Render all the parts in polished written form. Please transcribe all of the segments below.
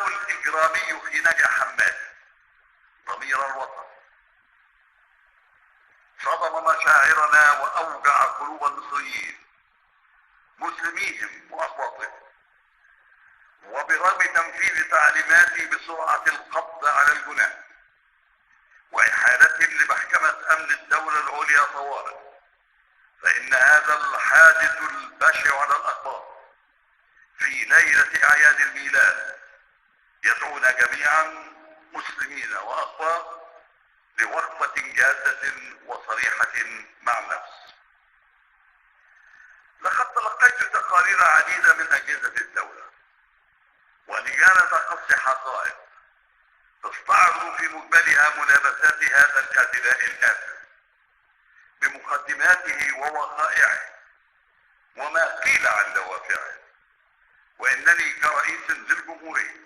الإجرامي في نجع حمادي ضمير الوطن صدم مشاعرنا وأوجع قلوب المصريين مسلميهم وأقباطهم، وبرغم تنفيذ تعليماتي بسرعة القبض على الجناه وإحالتهم لمحكمة أمن الدولة العليا طوارئ، فإن هذا الحادث البشع على الأقباط في ليلة أعياد الميلاد يدعونا جميعا مسلمين وأقباط لوقفة جادة وصريحة مع النفس. لقد تلقيت تقارير عديدة من أجهزة الدولة ولجان تقصي حقائق تستعرض في مجملها ملابسات هذا الاعتداء الآثم بمقدماته ووقائعه وما قيل عن دوافعه، وإنني كرئيس للجمهورية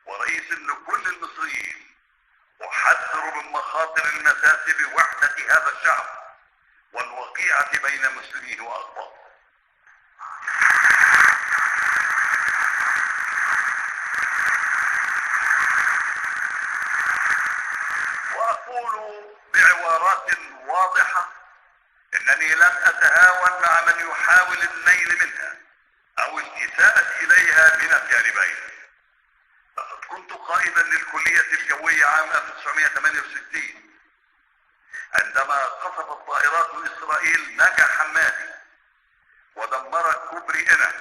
ورئيس لكل المصريين أحذر من مخاطر المساس بوحدة هذا الشعب والوقيعة بين مسلمين وأقباط. وأقول بعبارات واضحة إنني لن أتهاون مع من يحاول النيل منها أو الإساءة إليها من الجانبين. لقد كنت قائدا للكلية الجوية عام 1968 عندما قصفت طائرات إسرائيل نجع حمادي ودمرت كوبري إنا.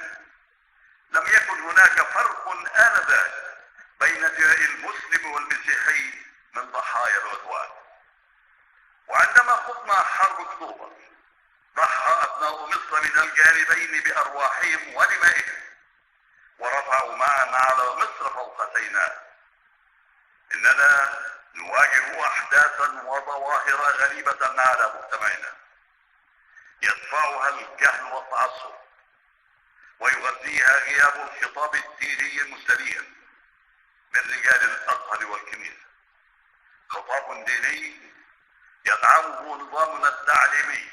لم يكن هناك فرق آنذاك بين دماء المسلم والمسيحي من ضحايا العدوان. وعندما خضنا حرب اكتوبر ضحى ابناء مصر من الجانبين بارواحهم ودمائهم ورفعوا معا على مصر فوق سيناء. اننا نواجه احداثا وظواهر غريبة على مجتمعنا يدفعها الجهل والتعصب ويغذيها غياب الخطاب الديني المستبين من رجال الازهر والكنيسة، خطاب ديني يدعمه نظامنا التعليمي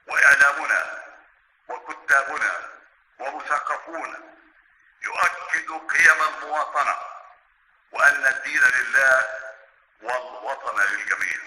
واعلامنا وكتابنا ومثقفونا، يؤكد قيم المواطنة وان الدين لله والوطن للجميع.